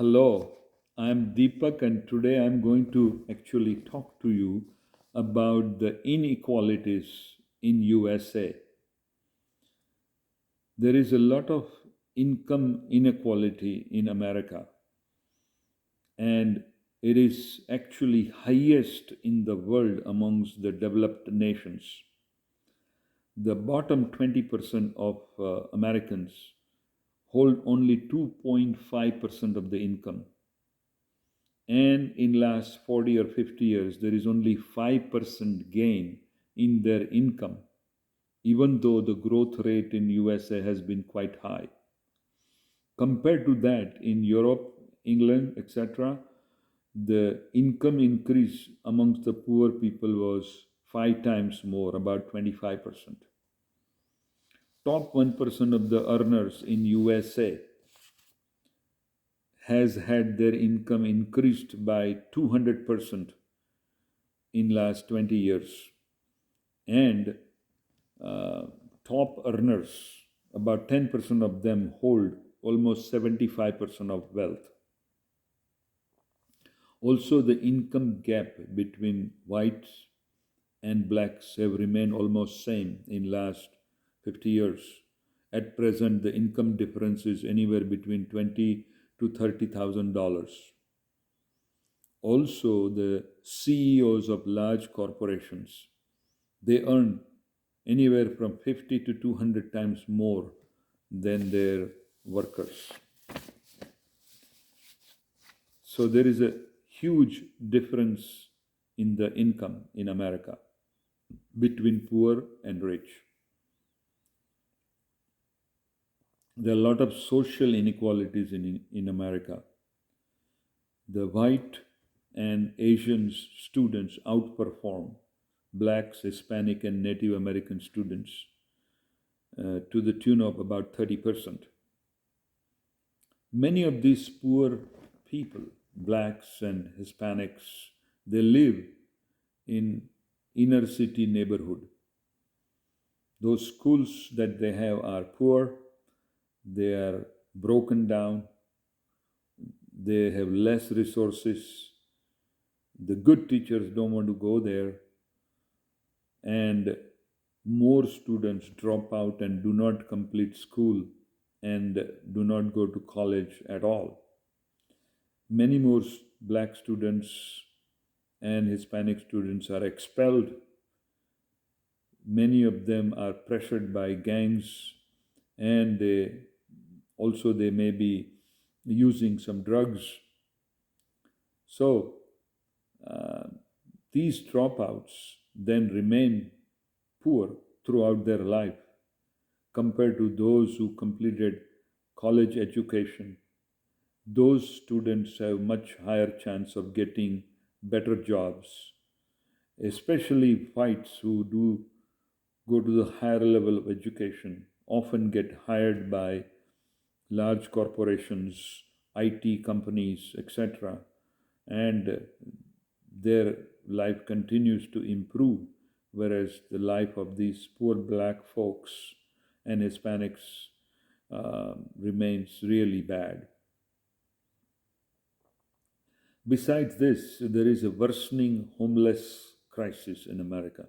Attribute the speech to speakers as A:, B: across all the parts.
A: Hello, I'm Deepak, and today I'm going to actually talk to you about the inequalities in USA. There is a lot of income inequality in America, and it is actually highest in the world amongst the developed nations. The bottom 20% of Americans hold only 2.5% of the income, and in last 40 or 50 years there is only 5% gain in their income, even though the growth rate in USA has been quite high. Compared to that, in Europe, England, etc., the income increase amongst the poor people was 5 times more, about 25%. Top 1% of the earners in USA has had their income increased by 200% in last 20 years. And uh, top earners, about 10% of them hold almost 75% of wealth. Also, the income gap between whites and blacks have remained almost same in last 50 years. At present, the income difference is anywhere between $20,000 to $30,000. Also, the CEOs of large corporations, they earn anywhere from 50 to 200 times more than their workers. So there is a huge difference in the income in America between poor and rich. There are a lot of social inequalities in America. The white and Asian students outperform blacks, Hispanic, and Native American students to the tune of about 30%. Many of these poor people, blacks and Hispanics, they live in inner city neighborhood. Those schools that they have are poor, they are broken down, they have less resources, the good teachers don't want to go there, and more students drop out and do not complete school and do not go to college at all. Many more black students and Hispanic students are expelled. Many of them are pressured by gangs, and they may be using some drugs. So these dropouts then remain poor throughout their life compared to those who completed college education. Those students have much higher chance of getting better jobs, especially whites who do go to the higher level of education often get hired by large corporations, IT companies, etc., and their life continues to improve, whereas the life of these poor black folks and Hispanics remains really bad. Besides this, there is a worsening homeless crisis in America.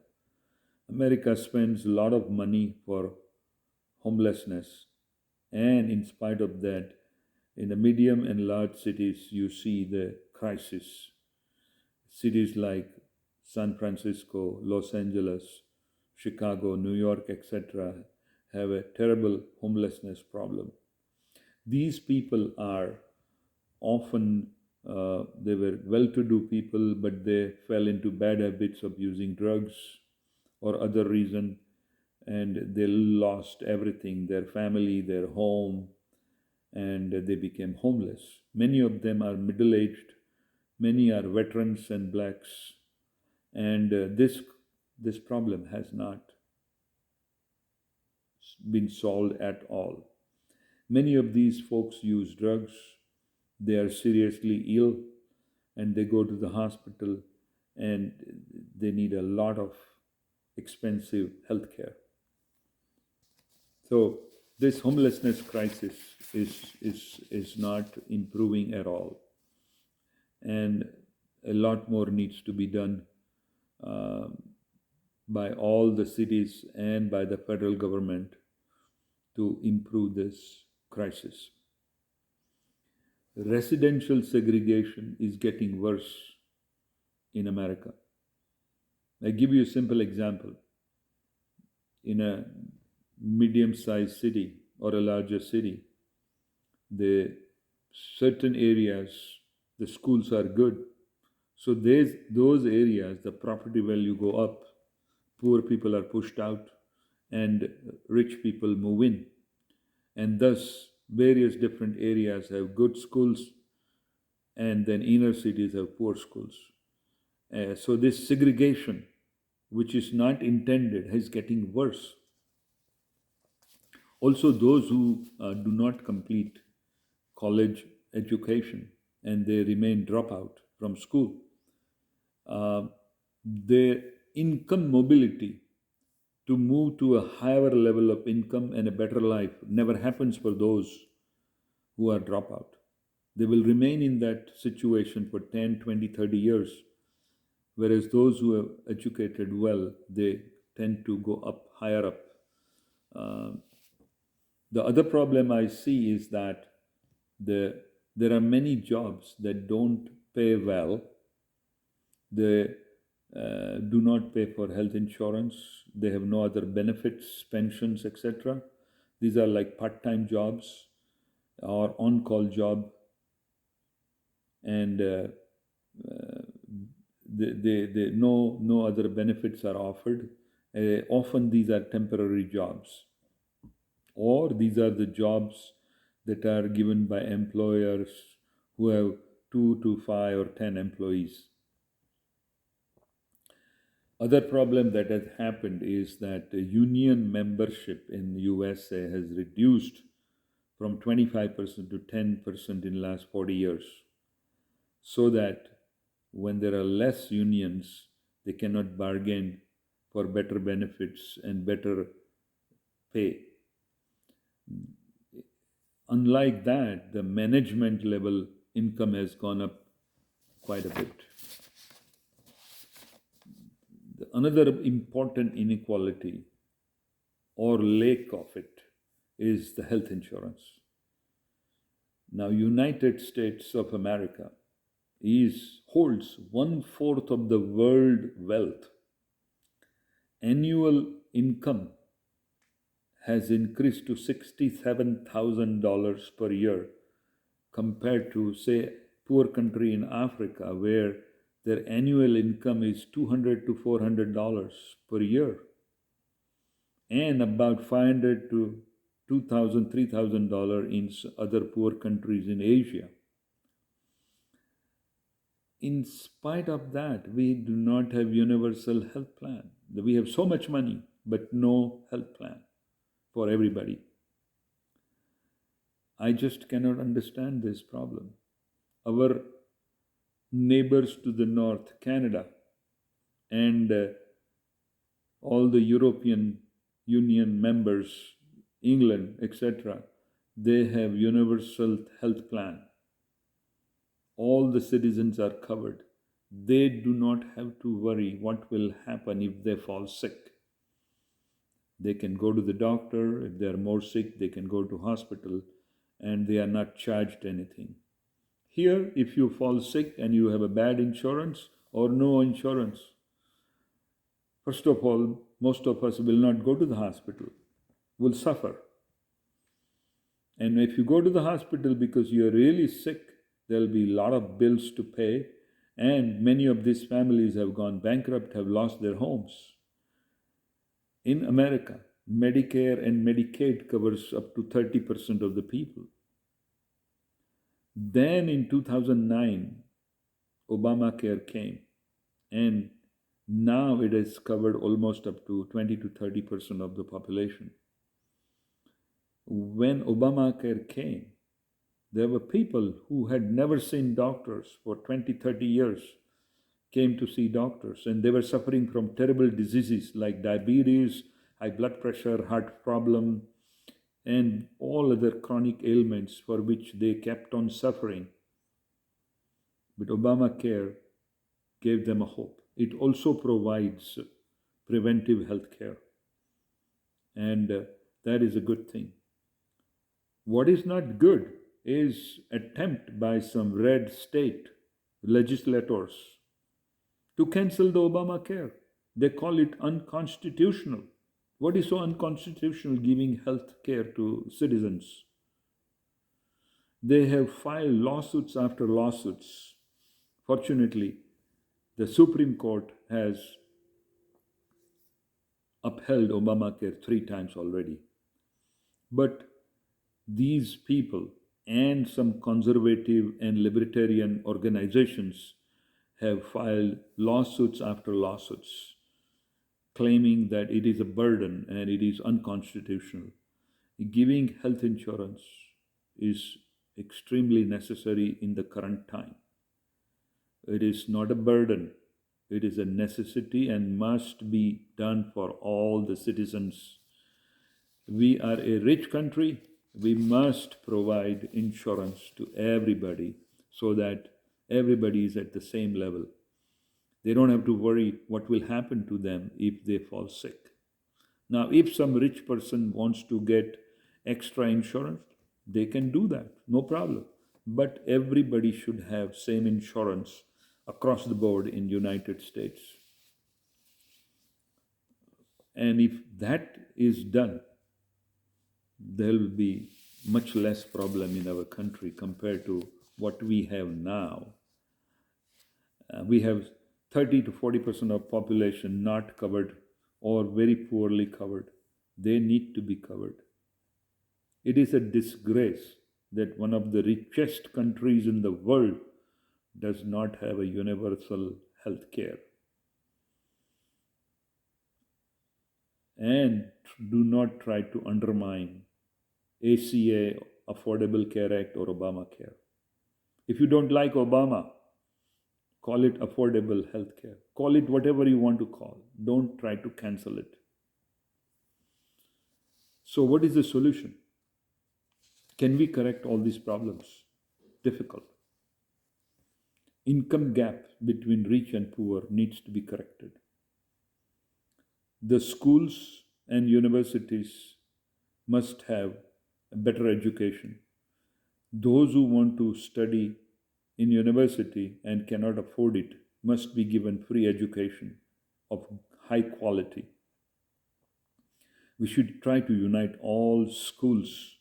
A: America spends a lot of money for homelessness, and in spite of that, in the medium and large cities, you see the crisis. Cities like San Francisco, Los Angeles, Chicago, New York, etc., have a terrible homelessness problem. These people are often they were well-to-do people, but they fell into bad habits of using drugs or other reason, and they lost everything, their family, their home, and they became homeless. Many of them are middle-aged, many are veterans and blacks, and this problem has not been solved at all. Many of these folks use drugs, they are seriously ill, and they go to the hospital and they need a lot of expensive health care. So this homelessness crisis is not improving at all, and a lot more needs to be done uh, by all the cities and by the federal government to improve this crisis. Residential segregation is getting worse in America. I give you a simple example. In a medium-sized city or a larger city, the certain areas, the schools are good. So those areas, the property value go up, poor people are pushed out, and rich people move in. And thus, various different areas have good schools, and then inner cities have poor schools. So this segregation, which is not intended, is getting worse. Also, those who do not complete college education and they remain dropout from school, uh, their income mobility to move to a higher level of income and a better life never happens for those who are dropout. They will remain in that situation for 10, 20, 30 years, whereas those who are educated well, they tend to go up, higher up. Uh, the other problem I see is that there are many jobs that don't pay well. They do not pay for health insurance. They have no other benefits, pensions, etc. These are like part-time jobs or on-call job, and no other benefits are offered. Often these are temporary jobs, or these are the jobs that are given by employers who have 2 to 5 or 10 employees. Other problem that has happened is that union membership in USA has reduced from 25% to 10% in the last 40 years, so that when there are less unions, they cannot bargain for better benefits and better pay. Unlike that, the management level income has gone up quite a bit. Another important inequality or lack of it is the health insurance. Now, United States of America holds 1/4 of the world wealth. Annual income has increased to $67,000 per year, compared to, say, poor country in Africa where their annual income is $200 to $400 per year, and about $500 to $2,000, $3,000 in other poor countries in Asia. In spite of that, we do not have universal health plan. We have so much money, but no health plan for everybody. I just cannot understand this problem. Our neighbors to the north, Canada, and all the European Union members, England, etc., they have universal health plan. All the citizens are covered. They do not have to worry what will happen if they fall sick. They can go to the doctor. If they are more sick, they can go to hospital, and they are not charged anything. Here, if you fall sick and you have a bad insurance or no insurance, first of all, most of us will not go to the hospital, will suffer. And if you go to the hospital because you're really sick, there'll be a lot of bills to pay, and many of these families have gone bankrupt, have lost their homes. In America, Medicare and Medicaid covers up to 30% of the people. Then in 2009, Obamacare came, and now it has covered almost up to 20 to 30% of the population. When Obamacare came, there were people who had never seen doctors for 20, 30 years came to see doctors, and they were suffering from terrible diseases like diabetes, high blood pressure, heart problem, and all other chronic ailments for which they kept on suffering. But Obamacare gave them a hope. It also provides preventive health care, and that is a good thing. What is not good is attempt by some red state legislators to cancel the Obamacare. They call it unconstitutional. What is so unconstitutional giving health care to citizens? They have filed lawsuits after lawsuits. Fortunately, the Supreme Court has upheld Obamacare 3 times already. But these people and some conservative and libertarian organizations have filed lawsuits after lawsuits, claiming that it is a burden and it is unconstitutional. Giving health insurance is extremely necessary in the current time. It is not a burden, it is a necessity and must be done for all the citizens. We are a rich country. We must provide insurance to everybody so that everybody is at the same level. They don't have to worry what will happen to them if they fall sick. Now, if some rich person wants to get extra insurance, they can do that, no problem. But everybody should have same insurance across the board in United States. And if that is done, there will be much less problem in our country compared to what we have now. We have 30 to 40% of population not covered or very poorly covered. They need to be covered. It is a disgrace that one of the richest countries in the world does not have a universal health care. And do not try to undermine ACA, Affordable Care Act, or Obamacare. If you don't like Obama, call it affordable health care. Call it whatever you want to call. Don't try to cancel it. So, what is the solution? Can we correct all these problems? Difficult. Income gap between rich and poor needs to be corrected. The schools and universities must have a better education. Those who want to study in university and cannot afford it must be given free education of high quality. We should try to unite all schools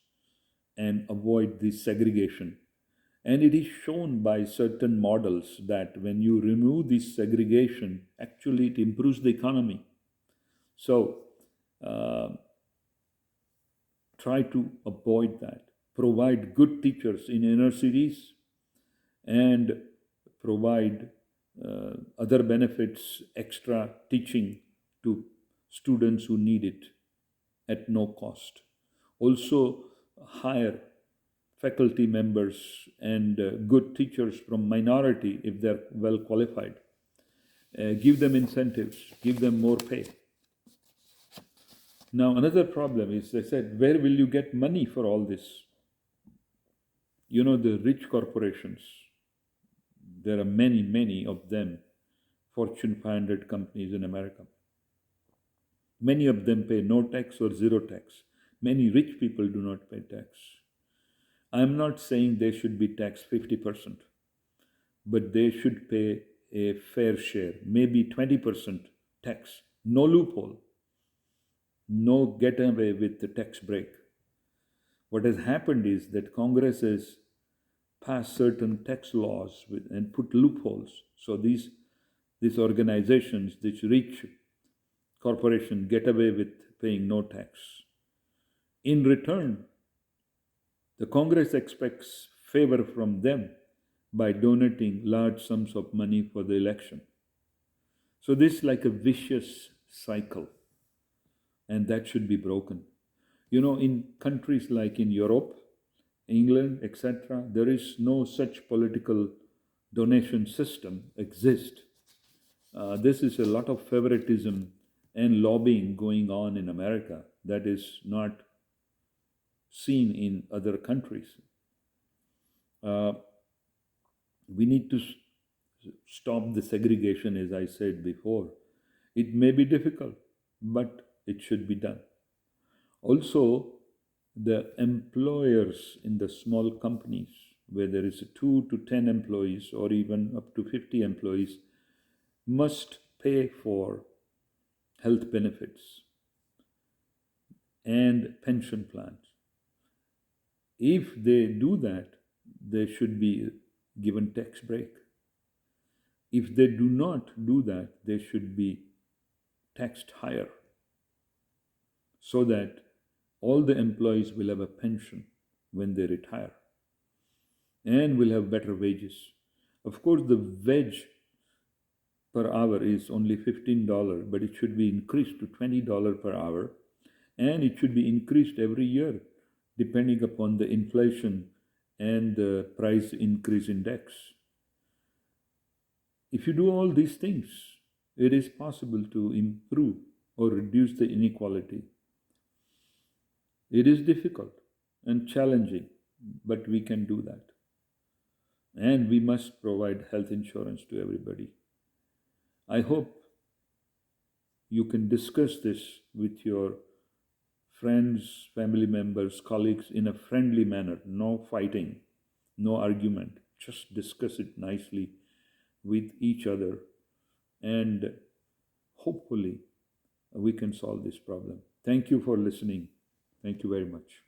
A: and avoid this segregation. And it is shown by certain models that when you remove this segregation, actually it improves the economy. So try to avoid that. Provide good teachers in inner cities and provide other benefits, extra teaching to students who need it at no cost. Also, hire faculty members and good teachers from minority if they're well qualified. Give them incentives, give them more pay. Now, another problem is, they said, where will you get money for all this? You know, the rich corporations, there are many, many of them, Fortune 500 companies in America. Many of them pay no tax or zero tax. Many rich people do not pay tax. I'm not saying they should be taxed 50%, but they should pay a fair share, maybe 20% tax, no loophole, no get away with the tax break. What has happened is that Congress has passed certain tax laws and put loopholes. So these organizations, these rich corporations, get away with paying no tax. In return, the Congress expects favor from them by donating large sums of money for the election. So this is like a vicious cycle, and that should be broken. You know, in countries like in Europe, England, etc., there is no such political donation system exist. This is a lot of favoritism and lobbying going on in America that is not seen in other countries. Uh, we need to stop the segregation, as I said before. It may be difficult, but it should be done. Also, the employers in the small companies where there is 2 to 10 employees or even up to 50 employees must pay for health benefits and pension plans. If they do that, they should be given tax break. If they do not do that, they should be taxed higher so that all the employees will have a pension when they retire and will have better wages. Of course, the wage per hour is only $15, but it should be increased to $20 per hour, and it should be increased every year depending upon the inflation and the price increase index. If you do all these things, it is possible to improve or reduce the inequality. It is difficult and challenging, but we can do that. And we must provide health insurance to everybody. I hope you can discuss this with your friends, family members, colleagues in a friendly manner. No fighting, no argument. Just discuss it nicely with each other, and hopefully we can solve this problem. Thank you for listening. Thank you very much.